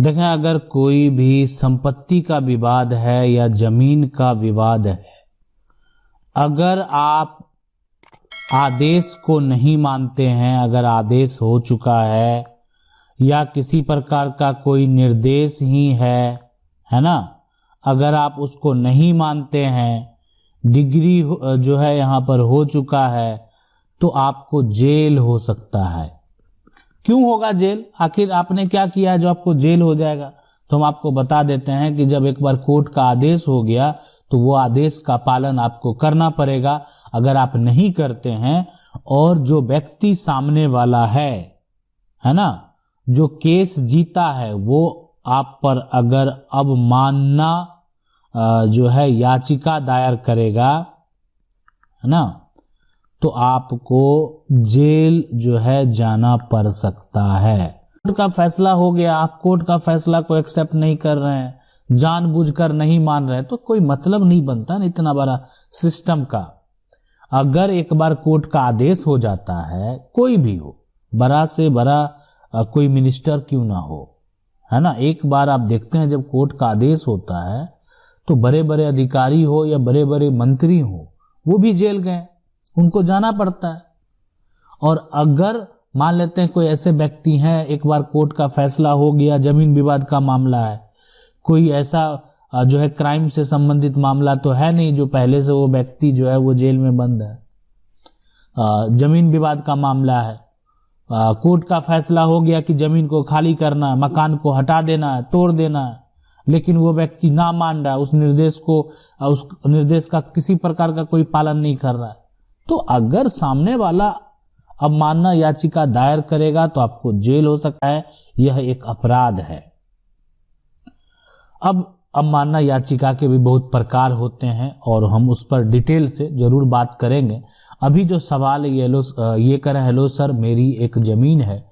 देखें, अगर कोई भी संपत्ति का विवाद है या जमीन का विवाद है, अगर आप आदेश को नहीं मानते हैं, अगर आदेश हो चुका है या किसी प्रकार का कोई निर्देश ही है ना, अगर आप उसको नहीं मानते हैं, डिग्री जो है यहाँ पर हो चुका है, तो आपको जेल हो सकता है। क्यों होगा जेल? आखिर आपने क्या किया है जो आपको जेल हो जाएगा? तो हम आपको बता देते हैं कि जब एक बार कोर्ट का आदेश हो गया तो वो आदेश का पालन आपको करना पड़ेगा। अगर आप नहीं करते हैं और जो व्यक्ति सामने वाला है ना, जो केस जीता है, वो आप पर अगर अवमानना जो है याचिका दायर करेगा, है ना, तो आपको जेल जो है जाना पड़ सकता है। कोर्ट का फैसला हो गया, आप कोर्ट का फैसला को एक्सेप्ट नहीं कर रहे हैं, जानबूझकर नहीं मान रहे हैं, तो कोई मतलब नहीं बनता ना इतना बड़ा सिस्टम का। अगर एक बार कोर्ट का आदेश हो जाता है, कोई भी हो, बड़ा से बड़ा कोई मिनिस्टर क्यों ना हो, है ना, एक बार आप देखते हैं जब कोर्ट का आदेश होता है तो बड़े बड़े अधिकारी हो या बड़े बड़े मंत्री हो, वो भी जेल गए, उनको जाना पड़ता है। और अगर मान लेते हैं कोई ऐसे व्यक्ति हैं, एक बार कोर्ट का फैसला हो गया, जमीन विवाद का मामला है, कोई ऐसा जो है क्राइम से संबंधित मामला तो है नहीं जो पहले से वो व्यक्ति जो है वो जेल में बंद है, जमीन विवाद का मामला है, कोर्ट का फैसला हो गया कि जमीन को खाली करना है, मकान को हटा देना है, तोड़ देना है, लेकिन वो व्यक्ति ना मान रहा है, उस निर्देश का किसी प्रकार का कोई पालन नहीं कर रहा है, तो अगर सामने वाला अवमानना याचिका दायर करेगा तो आपको जेल हो सकता है। यह एक अपराध है। अब अवमानना याचिका के भी बहुत प्रकार होते हैं और हम उस पर डिटेल से जरूर बात करेंगे। अभी जो सवाल ये करें, हेलो सर, मेरी एक जमीन है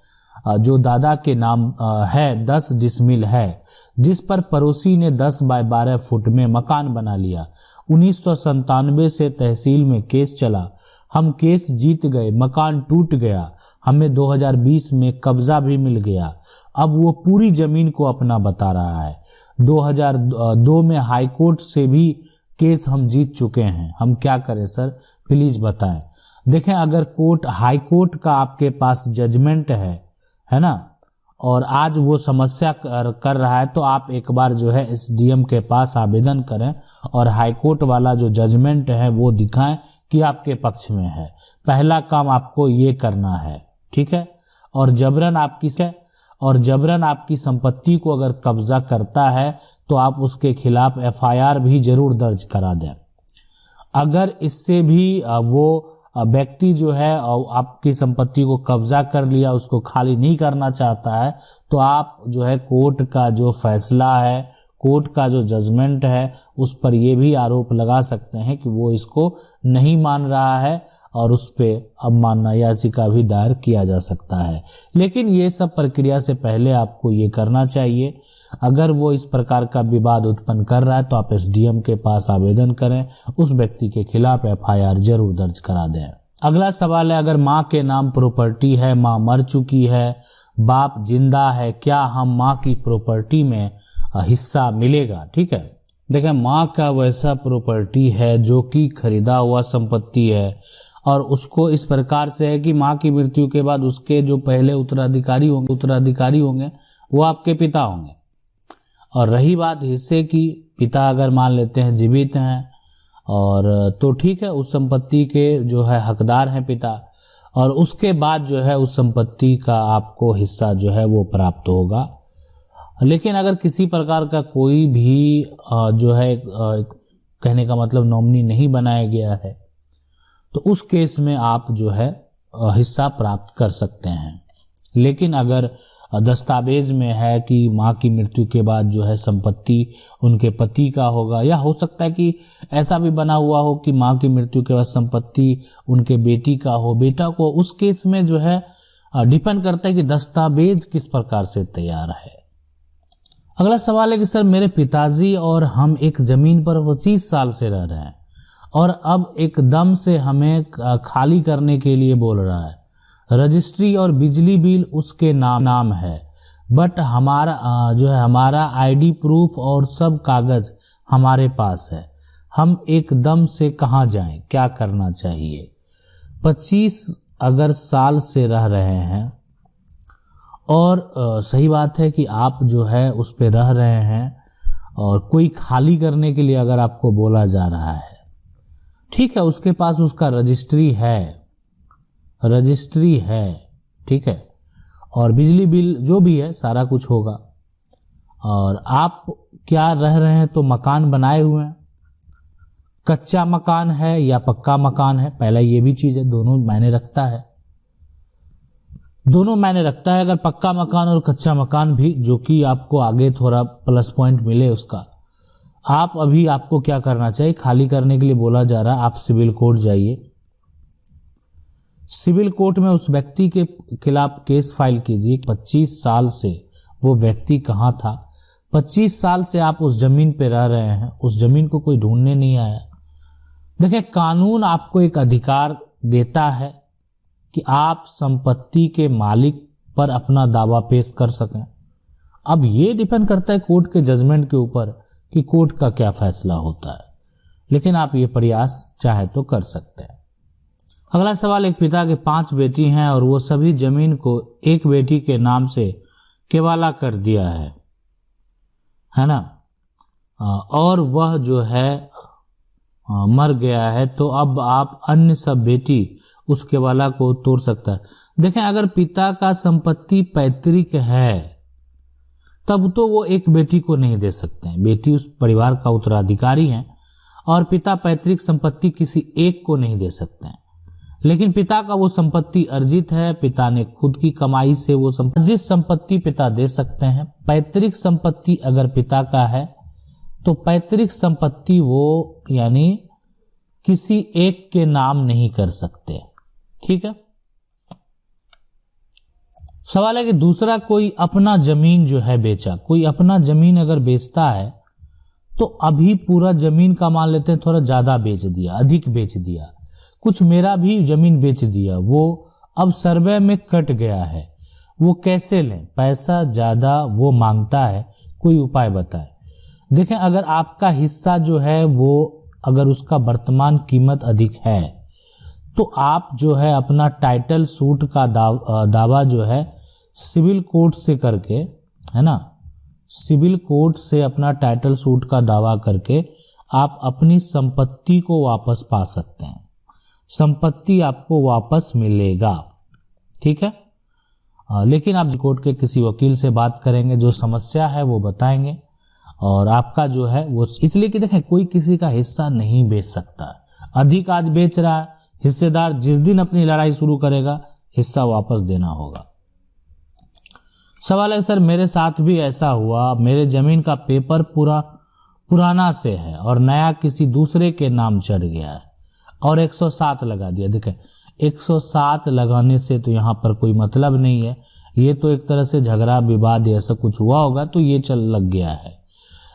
जो दादा के नाम है, 10 डिसमिल है, जिस पर पड़ोसी ने 10 बाय 12 फुट में मकान बना लिया। 1997 से तहसील में केस चला, हम केस जीत गए, मकान टूट गया, हमें 2020 में कब्जा भी मिल गया। अब वो पूरी जमीन को अपना बता रहा है। 2002 में हाई कोर्ट से भी केस हम जीत चुके हैं, हम क्या करें सर, प्लीज बताएं। देखें, अगर हाई कोर्ट का आपके पास जजमेंट है ना, और आज वो समस्या कर रहा है, तो आप एक बार जो है एसडीएम के पास आवेदन करें और हाई कोर्ट वाला जो जजमेंट है वो दिखाएं कि आपके पक्ष में है। पहला काम आपको ये करना है, ठीक है। और जबरन आपकी संपत्ति को अगर कब्जा करता है तो आप उसके खिलाफ एफआईआर भी जरूर दर्ज करा दें। अगर इससे भी वो व्यक्ति जो है आपकी संपत्ति को कब्जा कर लिया, उसको खाली नहीं करना चाहता है, तो आप जो है कोर्ट का जो फैसला है, कोर्ट का जो जजमेंट है, उस पर यह भी आरोप लगा सकते हैं कि वो इसको नहीं मान रहा है और उस पे अवमानना याचिका भी दायर किया जा सकता है। लेकिन ये सब प्रक्रिया से पहले आपको ये करना चाहिए, अगर वो इस प्रकार का विवाद उत्पन्न कर रहा है तो आप एसडीएम के पास आवेदन करें, उस व्यक्ति के खिलाफ एफआईआर जरूर दर्ज करा दें। अगला सवाल है, अगर माँ के नाम प्रॉपर्टी है, माँ मर चुकी है, बाप जिंदा है, क्या हम माँ की प्रॉपर्टी में हिस्सा मिलेगा? ठीक है, देखें, माँ का वैसा प्रॉपर्टी है जो कि खरीदा हुआ संपत्ति है और उसको इस प्रकार से है कि माँ की मृत्यु के बाद उसके जो पहले उत्तराधिकारी होंगे वो आपके पिता होंगे। और रही बात हिस्से की, पिता अगर मान लेते हैं जीवित हैं और तो ठीक है, उस संपत्ति के जो है हकदार हैं पिता, और उसके बाद जो है उस संपत्ति का आपको हिस्सा जो है वो प्राप्त होगा। लेकिन अगर किसी प्रकार का कोई भी जो है कहने का मतलब नॉमिनी नहीं बनाया गया है, तो उस केस में आप जो है हिस्सा प्राप्त कर सकते हैं। लेकिन अगर दस्तावेज में है कि माँ की मृत्यु के बाद जो है संपत्ति उनके पति का होगा, या हो सकता है कि ऐसा भी बना हुआ हो कि माँ की मृत्यु के बाद संपत्ति उनके बेटी का हो, बेटा को, उस केस में जो है डिपेंड करता है कि दस्तावेज किस प्रकार से तैयार है। अगला सवाल है कि सर, मेरे पिताजी और हम एक जमीन पर 25 साल से रह रहे हैं और अब एकदम से हमें खाली करने के लिए बोल रहा है। रजिस्ट्री और बिजली बिल उसके नाम है, बट हमारा जो है हमारा आईडी प्रूफ और सब कागज हमारे पास है, हम एकदम से कहाँ जाएं, क्या करना चाहिए। 25 अगर साल से रह रहे हैं और सही बात है कि आप जो है उस पे रह रहे हैं और कोई खाली करने के लिए अगर आपको बोला जा रहा है, ठीक है, उसके पास उसका रजिस्ट्री है, ठीक है, और बिजली बिल जो भी है सारा कुछ होगा, और आप क्या रह रहे हैं तो मकान बनाए हुए हैं, कच्चा मकान है या पक्का मकान है, पहला ये भी चीज है, दोनों मायने रखता है, दोनों मायने रखता है। अगर पक्का मकान और कच्चा मकान भी, जो कि आपको आगे थोड़ा प्लस पॉइंट मिले उसका, आप अभी आपको क्या करना चाहिए, खाली करने के लिए बोला जा रहा है, आप सिविल कोर्ट जाइए, सिविल कोर्ट में उस व्यक्ति के खिलाफ केस फाइल कीजिए। 25 साल से वो व्यक्ति कहाँ था, 25 साल से आप उस जमीन पे रह रहे हैं, उस जमीन को कोई ढूंढने नहीं आया। देखिए, कानून आपको एक अधिकार देता है कि आप संपत्ति के मालिक पर अपना दावा पेश कर सकें। अब ये डिपेंड करता है कोर्ट के जजमेंट के ऊपर कि कोर्ट का क्या फैसला होता है, लेकिन आप ये प्रयास चाहे तो कर सकते हैं। अगला सवाल, एक पिता के 5 बेटी हैं और वो सभी जमीन को एक बेटी के नाम से केवाला कर दिया है ना, और वह जो है मर गया है, तो अब आप अन्य सब बेटी उस केवाला को तोड़ सकता है। देखें, अगर पिता का संपत्ति पैतृक है तब तो वो एक बेटी को नहीं दे सकते हैं, बेटी उस परिवार का उत्तराधिकारी है, और पिता पैतृक संपत्ति किसी एक को नहीं दे सकते हैं। लेकिन पिता का वो संपत्ति अर्जित है, पिता ने खुद की कमाई से वो अर्जित संपत्ति पिता दे सकते हैं। पैतृक संपत्ति अगर पिता का है तो पैतृक संपत्ति वो यानी किसी एक के नाम नहीं कर सकते, ठीक है। सवाल है कि दूसरा कोई अपना जमीन जो है बेचा, कोई अपना जमीन अगर बेचता है तो अभी पूरा जमीन का मान लेते हैं, थोड़ा ज्यादा बेच दिया, अधिक बेच दिया, कुछ मेरा भी जमीन बेच दिया, वो अब सर्वे में कट गया है, वो कैसे लें, पैसा ज्यादा वो मांगता है, कोई उपाय बताएं। देखें, अगर आपका हिस्सा जो है वो अगर उसका वर्तमान कीमत अधिक है तो आप जो है अपना टाइटल सूट का दावा जो है सिविल कोर्ट से करके, है ना, सिविल कोर्ट से अपना टाइटल सूट का दावा करके आप अपनी संपत्ति को वापस पा सकते हैं, संपत्ति आपको वापस मिलेगा, ठीक है। लेकिन आप कोर्ट के किसी वकील से बात करेंगे, जो समस्या है वो बताएंगे, और आपका जो है वो, इसलिए कि देखें कोई किसी का हिस्सा नहीं बेच सकता, अधिक आज बेच रहा है, हिस्सेदार जिस दिन अपनी लड़ाई शुरू करेगा हिस्सा वापस देना होगा। सवाल है, सर मेरे साथ भी ऐसा हुआ, मेरे जमीन का पेपर पुराना से है और नया किसी दूसरे के नाम चढ़ गया है और 107 लगा दिया। देखें, 107 लगाने से तो यहाँ पर कोई मतलब नहीं है, ये तो एक तरह से झगड़ा विवाद ऐसा कुछ हुआ होगा तो ये लग गया है।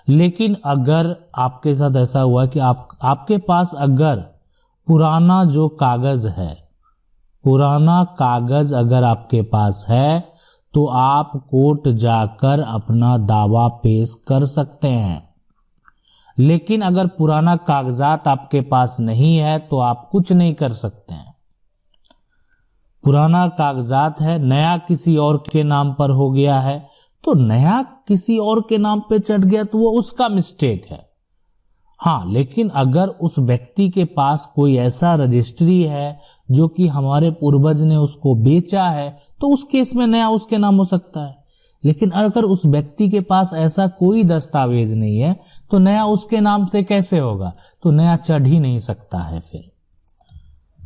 लेकिन अगर आपके साथ ऐसा हुआ कि आपके पास अगर पुराना जो कागज है, पुराना कागज अगर आपके पास है तो आप कोर्ट जाकर अपना दावा पेश कर सकते हैं। लेकिन अगर पुराना कागजात आपके पास नहीं है तो आप कुछ नहीं कर सकते हैं। पुराना कागजात है, नया किसी और के नाम पर हो गया है, तो नया किसी और के नाम पे चढ़ गया तो वो उसका मिस्टेक है। हाँ, लेकिन अगर उस व्यक्ति के पास कोई ऐसा रजिस्ट्री है जो कि हमारे पूर्वज ने उसको बेचा है तो उस केस में नया उसके नाम हो सकता है। लेकिन अगर उस व्यक्ति के पास ऐसा कोई दस्तावेज नहीं है तो नया उसके नाम से कैसे होगा, तो नया चढ़ ही नहीं सकता है। फिर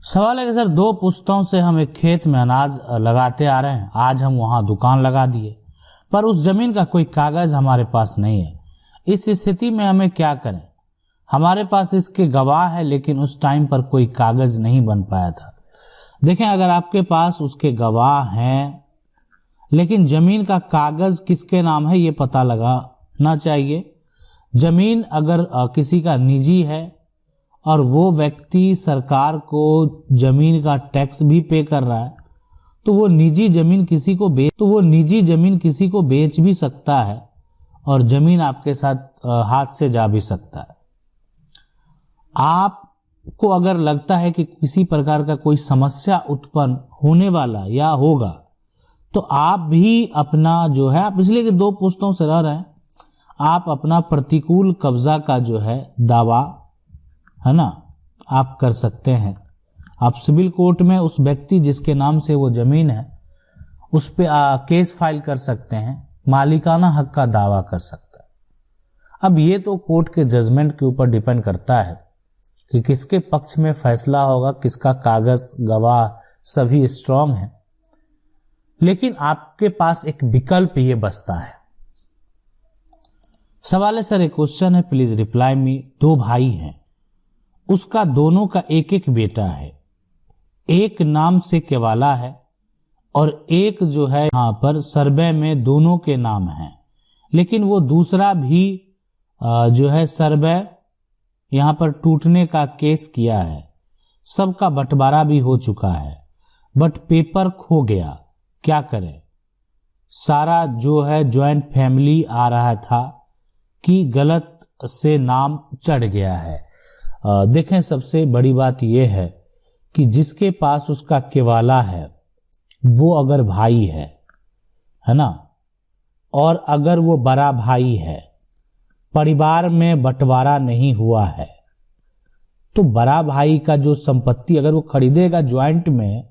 सवाल है कि सर 2 पुश्तों से हम एक खेत में अनाज लगाते आ रहे हैं, आज हम वहां दुकान लगा दिए पर उस जमीन का कोई कागज हमारे पास नहीं है, इस स्थिति में हमें क्या करें? हमारे पास इसके गवाह है लेकिन उस टाइम पर कोई कागज नहीं बन पाया था। देखें, अगर आपके पास उसके गवाह हैं लेकिन जमीन का कागज किसके नाम है ये पता लगाना चाहिए। जमीन अगर किसी का निजी है और वो व्यक्ति सरकार को जमीन का टैक्स भी पे कर रहा है तो वो निजी जमीन किसी को बेच भी सकता है और जमीन आपके साथ हाथ से जा भी सकता है। आपको अगर लगता है कि किसी प्रकार का कोई समस्या उत्पन्न होने वाला या होगा, तो आप भी अपना जो है, आप इसलिए कि 2 पुश्तों से रह रहे हैं, आप अपना प्रतिकूल कब्जा का जो है दावा है ना आप कर सकते हैं। आप सिविल कोर्ट में उस व्यक्ति जिसके नाम से वो जमीन है उस पे केस फाइल कर सकते हैं, मालिकाना हक का दावा कर सकते हैं। अब ये तो कोर्ट के जजमेंट के ऊपर डिपेंड करता है कि किसके पक्ष में फैसला होगा, किसका कागज गवाह सभी स्ट्रांग है। लेकिन आपके पास एक विकल्प ये बचता है। सवाल है सर, एक क्वेश्चन है, प्लीज रिप्लाई मी। 2 भाई हैं, उसका दोनों का एक एक बेटा है, एक नाम से केवाला है और एक जो है यहां पर सर्वे में दोनों के नाम हैं, लेकिन वो दूसरा भी जो है सर्वे यहां पर टूटने का केस किया है। सबका बंटवारा भी हो चुका है, बट पेपर खो गया, क्या करें? सारा जो है ज्वाइंट फैमिली आ रहा था कि गलत से नाम चढ़ गया है। देखें, सबसे बड़ी बात यह है कि जिसके पास उसका केवाला है वो अगर भाई है ना, और अगर वो बड़ा भाई है, परिवार में बंटवारा नहीं हुआ है, तो बड़ा भाई का जो संपत्ति अगर वो खरीदेगा ज्वाइंट में,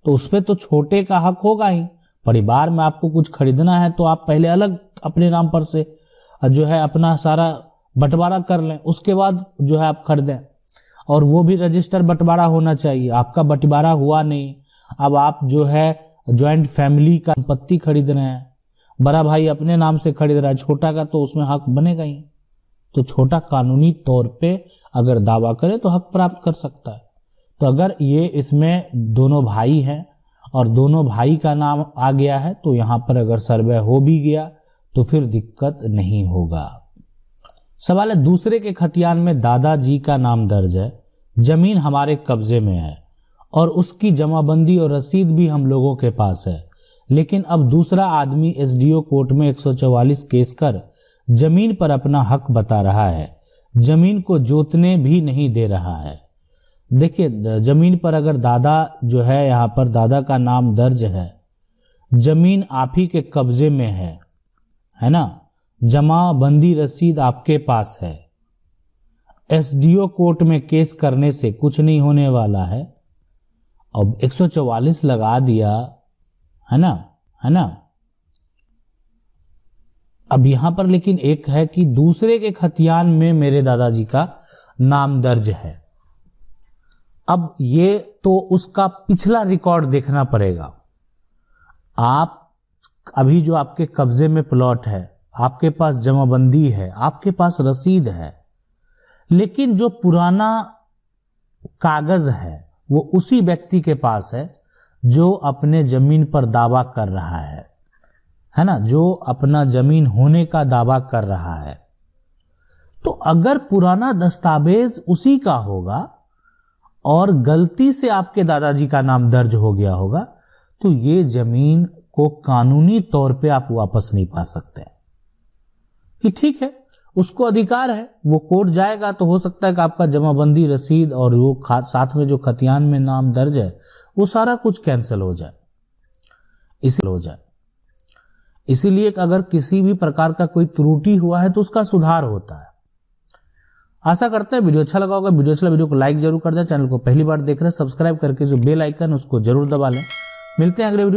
तो उसपे तो छोटे का हक होगा ही। परिवार में आपको कुछ खरीदना है तो आप पहले अलग अपने नाम पर से जो है अपना सारा बंटवारा कर लें, उसके बाद जो है आप खरीदें। और वो भी रजिस्टर बंटवारा होना चाहिए। आपका बंटवारा हुआ नहीं, अब आप जो है ज्वाइंट फैमिली का संपत्ति खरीद रहे हैं, बड़ा भाई अपने नाम से खरीद रहा है, छोटा का तो उसमें हक बनेगा ही। तो छोटा कानूनी तौर पे अगर दावा करे तो हक प्राप्त कर सकता है। तो अगर ये इसमें दोनों भाई हैं और दोनों भाई का नाम आ गया है, तो यहां पर अगर सर्वे हो भी गया तो फिर दिक्कत नहीं होगा। सवाल है, दूसरे के खतियान में दादाजी का नाम दर्ज है, जमीन हमारे कब्जे में है और उसकी जमाबंदी और रसीद भी हम लोगों के पास है, लेकिन अब दूसरा आदमी एसडीओ कोर्ट में 144 केस कर जमीन पर अपना हक बता रहा है, जमीन को जोतने भी नहीं दे रहा है। देखिए, जमीन पर अगर दादा जो है, यहाँ पर दादा का नाम दर्ज है, जमीन आप ही के कब्जे में है ना, जमाबंदी रसीद आपके पास है, एसडीओ कोर्ट में केस करने से कुछ नहीं होने वाला है। अब 144 लगा दिया है ना। अब यहां पर लेकिन एक है कि दूसरे के खतियान में मेरे दादाजी का नाम दर्ज है। अब ये तो उसका पिछला रिकॉर्ड देखना पड़ेगा। आप अभी जो आपके कब्जे में प्लॉट है, आपके पास जमाबंदी है, आपके पास रसीद है, लेकिन जो पुराना कागज है वो उसी व्यक्ति के पास है जो अपने जमीन पर दावा कर रहा है ना, जो अपना जमीन होने का दावा कर रहा है। तो अगर पुराना दस्तावेज उसी का होगा और गलती से आपके दादाजी का नाम दर्ज हो गया होगा, तो ये जमीन को कानूनी तौर पे आप वापस नहीं पा सकते। कि ठीक है, उसको अधिकार है, वो कोर्ट जाएगा तो हो सकता है कि आपका जमाबंदी रसीद और वो साथ में जो खतियान में नाम दर्ज है वो सारा कुछ कैंसिल हो जाए, इसीलिए अगर किसी भी प्रकार का कोई त्रुटि हुआ है तो उसका सुधार होता है। आशा करते हैं वीडियो अच्छा लगा होगा। वीडियो को लाइक जरूर कर दें। चैनल को पहली बार देख रहे हैं, सब्सक्राइब करके जो बेल आइकन उसको जरूर दबा लें। मिलते हैं अगले वीडियो।